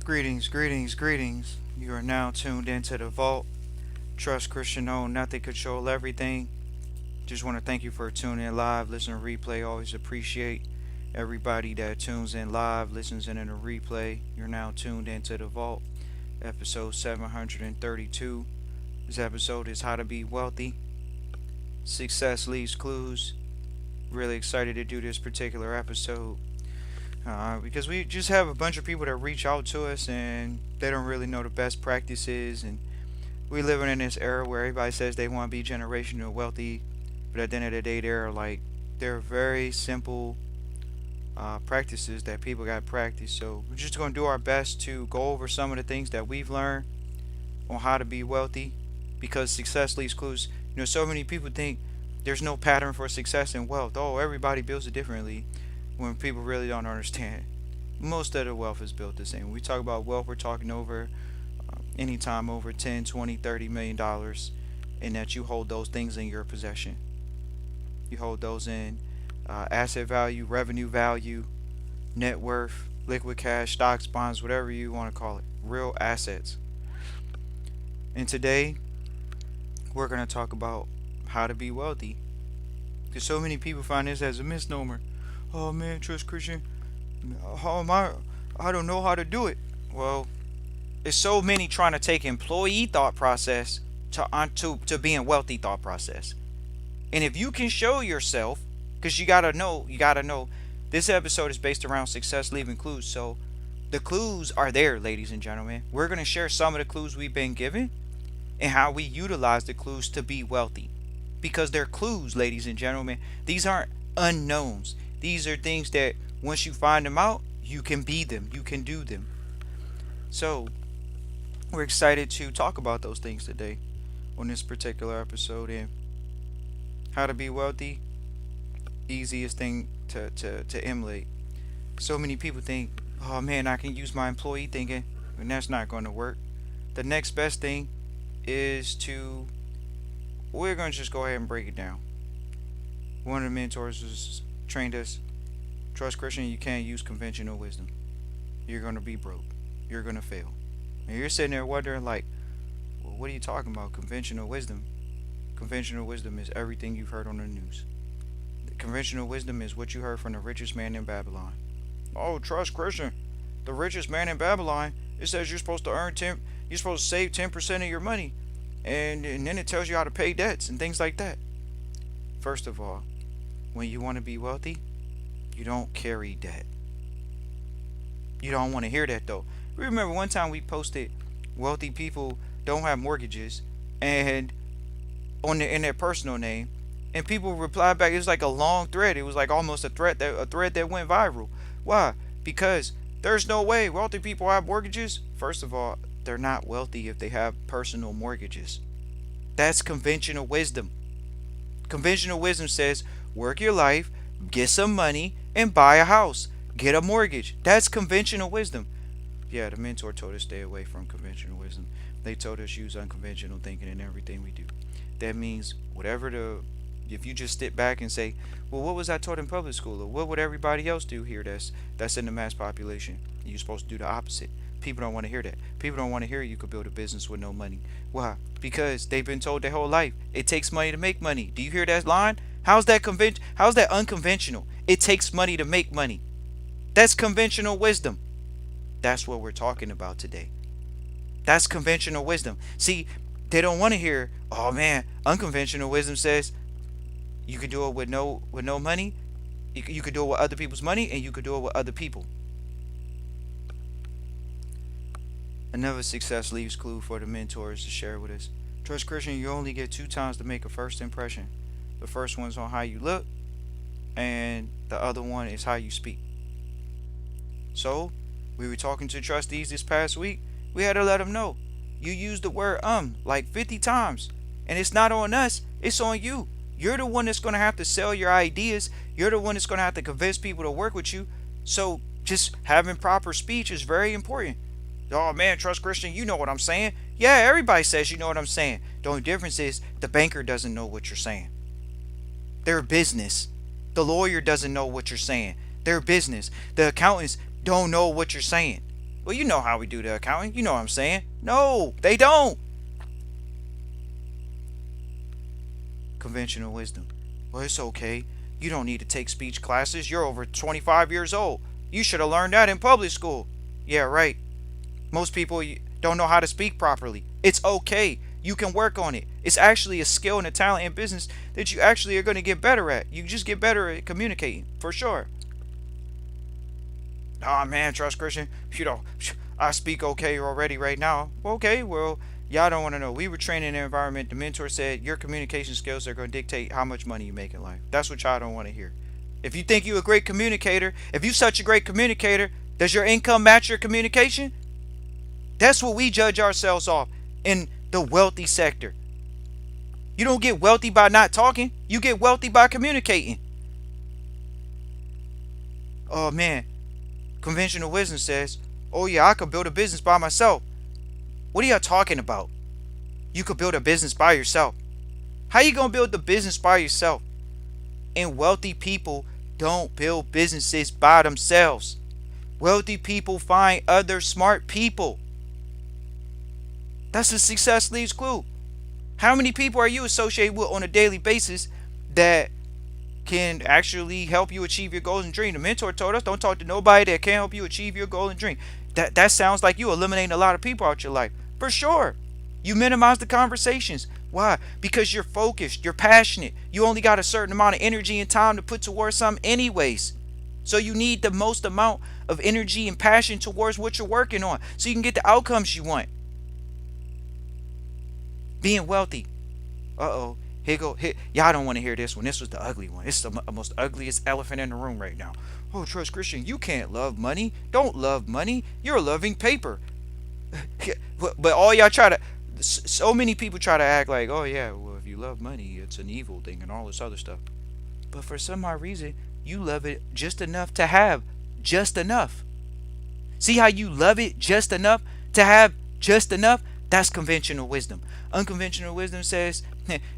Greetings, greetings, greetings. You are now tuned into the vault. Trust Christian own, nothing control everything. Just want to thank you for tuning in live, listening to replay. Always appreciate everybody that tunes in live, listens in a replay. You're now tuned into the vault. Episode 732. This episode is how to be wealthy. Success leaves clues. Really excited to do this particular episode. Because we just have a bunch of people that reach out to us and they don't really know the best practices, and we living in this era where everybody says they want to be generational wealthy, but at the end of the day they're very simple practices that people got to practice. So we're just going to do our best to go over some of the things that we've learned on how to be wealthy, because success leaves clues. So many people think there's no pattern for success and wealth. Oh, everybody builds it differently, when people really don't understand. Most of the wealth is built the same. When we talk about wealth, we're talking over anytime over 10, 20, 30 million dollars, and that you hold those things in your possession. You hold those in asset value, revenue value, net worth, liquid cash, stocks, bonds, whatever you want to call it. Real assets. And today, we're going to talk about how to be wealthy. Because so many people find this as a misnomer. Oh man, Trust Christian, how am I don't know how to do it. Well, there's so many trying to take employee thought process to being wealthy thought process. And if you can show yourself, because you gotta know, this episode is based around success leaving clues. So the clues are there, ladies and gentlemen. We're gonna share some of the clues we've been given and how we utilize the clues to be wealthy. Because they're clues, ladies and gentlemen. These aren't unknowns. These are things that once you find them out, you can be them, you can do them. So, we're excited to talk about those things today on this particular episode. And how to be wealthy, easiest thing to emulate. So many people think, oh man, I can use my employee thinking, and that's not going to work. The next best thing is we're going to just go ahead and break it down. One of the mentors has trained us, Trust Christian, you can't use conventional wisdom. You're going to be broke. You're going to fail. And you're sitting there wondering like, well, what are you talking about? Conventional wisdom. Conventional wisdom is everything you've heard on the news. Conventional wisdom is what you heard from the richest man in Babylon. Oh, Trust Christian, the richest man in Babylon, it says you're supposed to you're supposed to save 10% of your money. And then it tells you how to pay debts and things like that. First of all, when you want to be wealthy, you don't carry debt. You don't want to hear that though. Remember one time we posted wealthy people don't have mortgages and in their personal name, and people replied back. It was like a long thread. It was like almost a thread that went viral. Why? Because there's no way wealthy people have mortgages. First of all, they're not wealthy if they have personal mortgages. That's conventional wisdom. Conventional wisdom says work your life, get some money, and buy a house. Get a mortgage. That's conventional wisdom. Yeah, the mentor told us stay away from conventional wisdom. They told us use unconventional thinking in everything we do. That means if you just sit back and say, well, what was I taught in public school? Or what would everybody else do here that's in the mass population? You're supposed to do the opposite. People don't want to hear that. People don't want to hear you could build a business with no money. Why? Because they've been told their whole life it takes money to make money. Do you hear that line? How's that unconventional? It takes money to make money. That's conventional wisdom. That's what we're talking about today. That's conventional wisdom. See, they don't want to hear, oh man, unconventional wisdom says you can do it with no money. You could do it with other people's money, and you could do it with other people. Another success leaves clue for the mentors to share with us. Trust Christian, you only get 2 times to make a first impression. The first one's on how you look, and the other one is how you speak. So, we were talking to trustees this past week. We had to let them know. You used the word like 50 times. And it's not on us, it's on you. You're the one that's going to have to sell your ideas. You're the one that's going to have to convince people to work with you. So, just having proper speech is very important. Oh man, Trust Christian, you know what I'm saying. Yeah, everybody says you know what I'm saying. The only difference is the banker doesn't know what you're saying. They're business. The lawyer doesn't know what you're saying. They're business. The accountants don't know what you're saying. Well, you know how we do the accounting. You know what I'm saying? No, they don't. Conventional wisdom. Well, it's okay. You don't need to take speech classes. You're over 25 years old. You should have learned that in public school. Yeah, right. Most people don't know how to speak properly. It's okay. You can work on it. It's actually a skill and a talent in business that you actually are going to get better at. You just get better at communicating, for sure. Oh man, trust Christian. I speak okay already right now. Okay, well, y'all don't want to know. We were trained in an environment. The mentor said your communication skills are going to dictate how much money you make in life. That's what y'all don't want to hear. If you think you're a great communicator, if you're such a great communicator, does your income match your communication? That's what we judge ourselves off in the wealthy sector. You don't get wealthy by not talking. You get wealthy by communicating. Oh man, conventional wisdom says, oh yeah, I could build a business by myself. What are y'all talking about? You could build a business by yourself. How you gonna build the business by yourself? And wealthy people don't build businesses by themselves. Wealthy people find other smart people. That's a success leads clue. How many people are you associated with on a daily basis that can actually help you achieve your goals and dream? The mentor told us don't talk to nobody that can't help you achieve your goal and dream. That sounds like you eliminating a lot of people out your life. For sure. You minimize the conversations. Why? Because you're focused, you're passionate. You only got a certain amount of energy and time to put towards something anyways. So you need the most amount of energy and passion towards what you're working on so you can get the outcomes you want. Being wealthy. Uh-oh. Y'all don't want to hear this one. This was the ugly one. It's the most ugliest elephant in the room right now. Oh, Trust Christian, you can't love money. Don't love money. You're loving paper. But all y'all try to, so many people try to act like, oh yeah, well if you love money, it's an evil thing and all this other stuff. But for some odd reason, you love it just enough to have just enough. See how you love it just enough to have just enough? That's conventional wisdom. Unconventional wisdom says,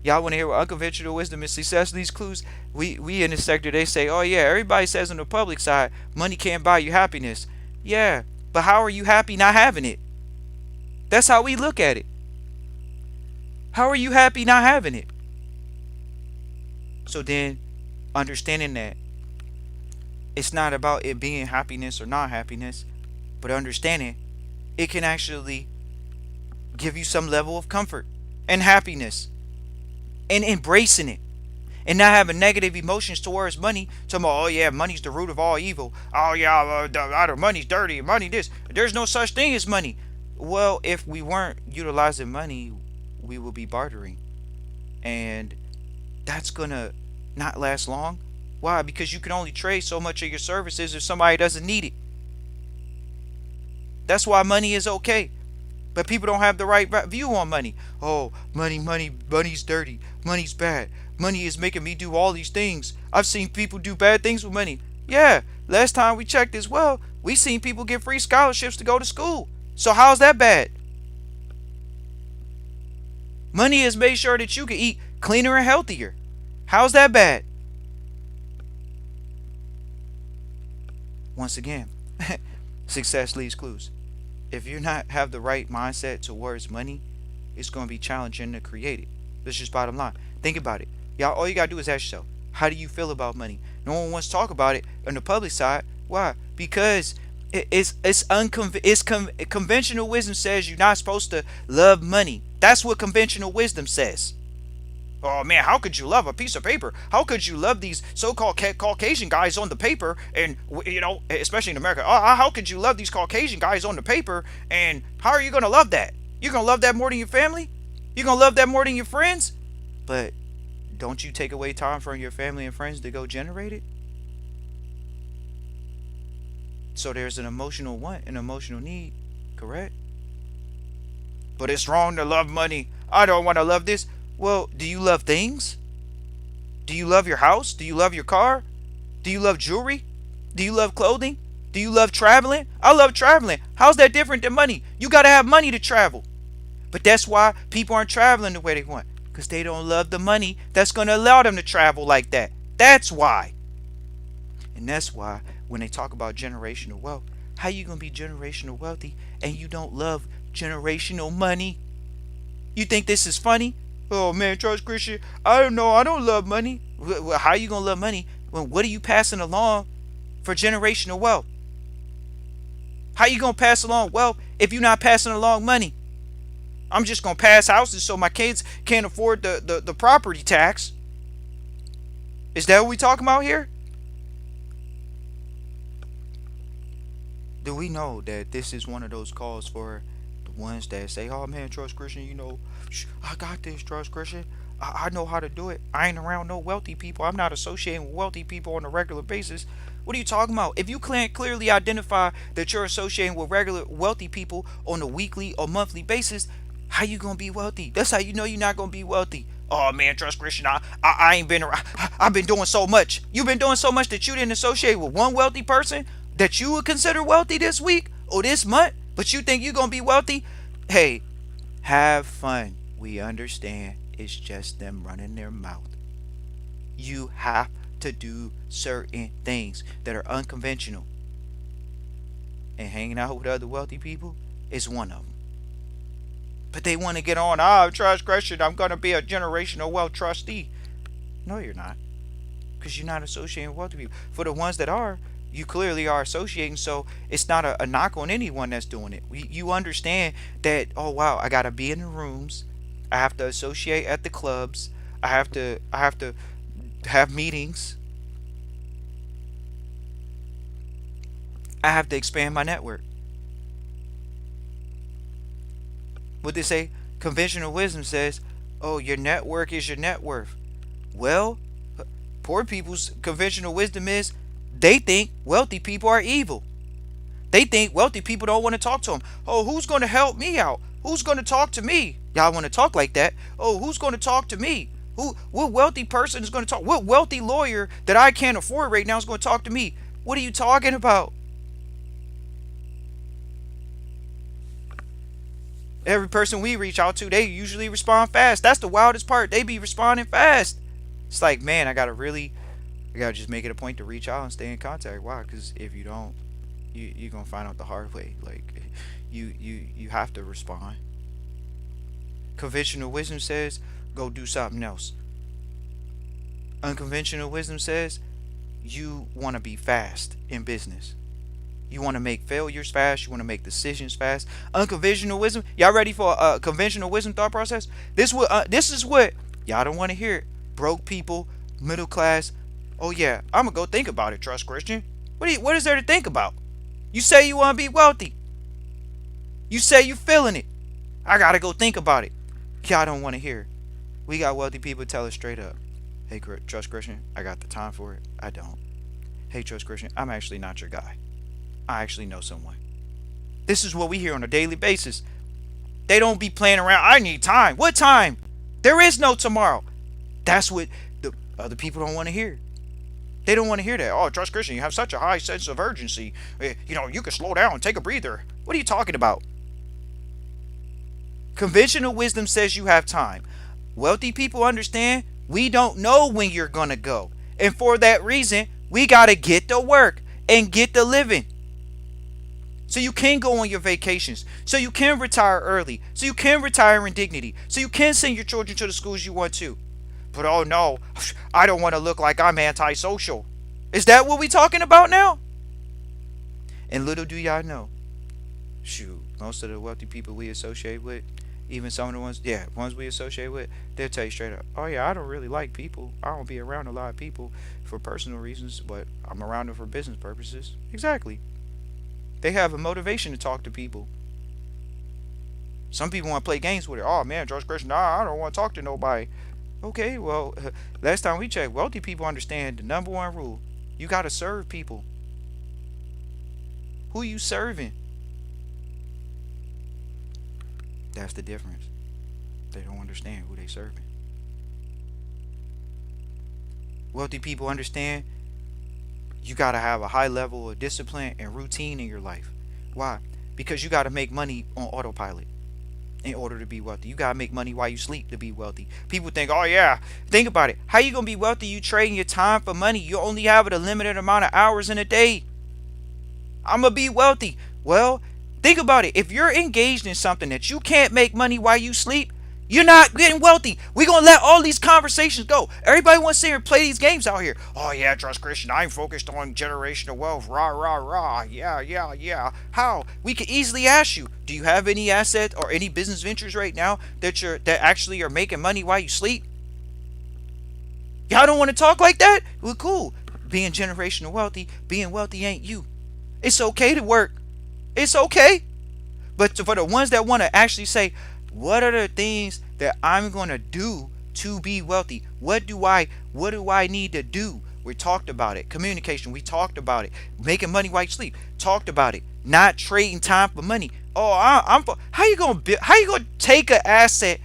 y'all want to hear what unconventional wisdom is? Success these clues. We in this sector, they say, oh yeah, everybody says on the public side, money can't buy you happiness. Yeah, but how are you happy not having it? That's how we look at it. How are you happy not having it? So then, understanding that it's not about it being happiness or not happiness, but understanding it can actually give you some level of comfort and happiness and embracing it and not having negative emotions towards money. Talking about, oh yeah, money's the root of all evil. Oh yeah, money's dirty. Money this. There's no such thing as money. Well, if we weren't utilizing money, we will be bartering. And that's going to not last long. Why? Because you can only trade so much of your services if somebody doesn't need it. That's why money is okay. But people don't have the right view on money. Oh, money's dirty. Money's bad. Money is making me do all these things. I've seen people do bad things with money. Yeah, last time we checked as well, we seen people get free scholarships to go to school. So how's that bad? Money has made sure that you can eat cleaner and healthier. How's that bad? Once again, success leaves clues. If you not have the right mindset towards money, it's going to be challenging to create it. That's just bottom line. Think about it. Y'all, all you got to do is ask yourself, how do you feel about money? No one wants to talk about it on the public side. Why? Because conventional wisdom says you're not supposed to love money. That's what conventional wisdom says. Oh man, how could you love a piece of paper? How could you love these so-called Caucasian guys on the paper? And especially in America, how could you love these Caucasian guys on the paper? And how are you gonna love that? You're gonna love that more than your family? You're gonna love that more than your friends? But don't you take away time from your family and friends to go generate it? So there's an emotional want, an emotional need, correct? But it's wrong to love money. I don't want to love this. Well, do you love things? Do you love your house? Do you love your car? Do you love jewelry? Do you love clothing? Do you love traveling? I love traveling. How's that different than money? You got to have money to travel. But that's why people aren't traveling the way they want. Because they don't love the money that's going to allow them to travel like that. That's why. And that's why when they talk about generational wealth, How you gonna be generational wealthy and you don't love generational money? You think this is funny? Oh man, Trust Christian, I don't know. I don't love money. Well, how you gonna love money when what are you passing along for generational wealth? How you gonna pass along wealth if you're not passing along money? I'm just gonna pass houses so my kids can't afford the property tax. Is that what we talking about here? Do we know that this is one of those calls for the ones that say, "Oh man, Trust Christian, I got this, Trust Christian. I know how to do it. I ain't around no wealthy people. I'm not associating with wealthy people on a regular basis." What are you talking about? If you can't clearly identify that you're associating with regular wealthy people on a weekly or monthly basis, how you gonna be wealthy? That's how you know you're not gonna be wealthy. Oh man, Trust Christian, I ain't been around. I've been doing so much. You've been doing so much that you didn't associate with one wealthy person that you would consider wealthy this week or this month, but you think you're gonna be wealthy. Hey, have fun. We understand it's just them running their mouth. You have to do certain things that are unconventional, and hanging out with other wealthy people is one of them. But they want to get on, Trust Christian, I'm going to be a generational wealth trustee. No, you're not, because you're not associating with wealthy people. For the ones that are, you clearly are associating, so it's not a knock on anyone that's doing it. You understand that, oh wow, I gotta be in the rooms, I have to associate at the clubs, I have to have meetings, I have to expand my network. What they say, conventional wisdom says, oh, your network is your net worth. Well, poor people's conventional wisdom is they think wealthy people are evil. They think wealthy people don't want to talk to them. Oh, who's going to help me out? Who's going to talk to me? Y'all want to talk like that? Oh, who's going to talk to me? What wealthy person is going to talk? What wealthy lawyer that I can't afford right now is going to talk to me? What are you talking about? Every person we reach out to, they usually respond fast. That's the wildest part. They be responding fast. It's like, man, I gotta just make it a point to reach out and stay in contact. Why? Because if you don't, you're gonna find out the hard way. Like, you have to respond. Conventional wisdom says go do something else. Unconventional wisdom says you want to be fast in business. You want to make failures fast. You want to make decisions fast. Unconventional wisdom. Y'all ready for a conventional wisdom thought process? This is what y'all don't want to hear. Broke people, middle class. Oh yeah, I'm gonna go think about it. Trust Christian. What is there to think about? You say you want to be wealthy. You say you feeling it. I gotta go think about it. Y'all don't want to hear. We got wealthy people tell us straight up. Hey, Trust Christian, I got the time for it. I don't. Hey, Trust Christian, I'm actually not your guy. I actually know someone. This is what we hear on a daily basis. They don't be playing around. I need time. What time? There is no tomorrow. That's what the other people don't want to hear. They don't want to hear that. Oh, Trust Christian, you have such a high sense of urgency. You can slow down, take a breather. What are you talking about? Conventional wisdom says you have time. Wealthy people understand we don't know when you're going to go. And for that reason, we got to get to work and get to living. So you can go on your vacations. So you can retire early. So you can retire in dignity. So you can send your children to the schools you want to. But oh no, I don't want to look like I'm antisocial. Is that what we talking about now? And little do y'all know, shoot, most of the wealthy people we associate with, even some of the ones we associate with, they'll tell you straight up, oh yeah, I don't really like people. I don't be around a lot of people for personal reasons, but I'm around them for business purposes. Exactly. They have a motivation to talk to people. Some people want to play games with it. Oh man, George Christian, nah, I don't want to talk to nobody. Okay, well, last time we checked, wealthy people understand the number one rule. You got to serve people. Who you serving? That's the difference. They don't understand who they serving. Wealthy people understand you got to have a high level of discipline and routine in your life. Why? Because you got to make money on autopilot in order to be wealthy. You got to make money while you sleep to be wealthy. People think, oh yeah, think about it. How you going to be wealthy? You trading your time for money. You only have a limited amount of hours in a day. I'm gonna be wealthy. Well, think about it. If you're engaged in something that you can't make money while you sleep, you're not getting wealthy. We're gonna let all these conversations go. Everybody wants to sit here and play these games out here. Oh yeah, Trust Christian, I'm focused on generational wealth. Rah rah rah. Yeah, yeah, yeah. How? We could easily ask you, do you have any asset or any business ventures right now that actually are making money while you sleep? Y'all don't want to talk like that? Well, cool. Being wealthy ain't you. It's okay to work. It's okay. But for the ones that want to actually say, what are the things that I'm going to do to be wealthy? What do I need to do? We talked about it. Communication, we talked about it. Making money while you sleep, talked about it. Not trading time for money. Oh, how you going to how you going to take an asset?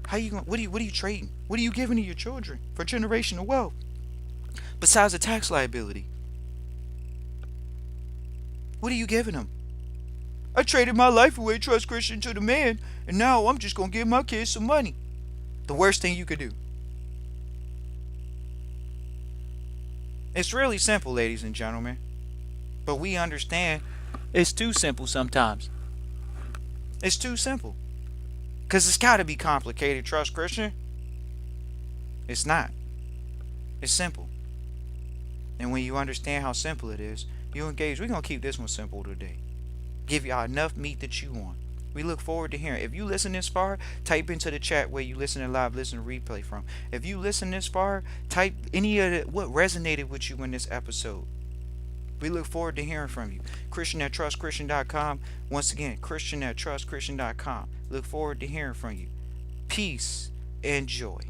How you going what are you trading? What are you giving to your children for generational wealth besides a tax liability? What are you giving them? I traded my life away, Trust Christian, to the man, and now I'm just gonna give my kids some money. The worst thing you could do. It's really simple, ladies and gentlemen. But we understand it's too simple sometimes. It's too simple. Because it's gotta be complicated, Trust Christian. It's not. It's simple. And when you understand how simple it is, you engage. We're gonna keep this one simple today. Give y'all enough meat to chew on. We look forward to hearing. If you listen this far, type into the chat where you listen to live, listen to replay from. If you listen this far, type any of what resonated with you in this episode. We look forward to hearing from you. Christian at trustchristian.com. Once again, Christian at trustchristian.com. Look forward to hearing from you. Peace and joy.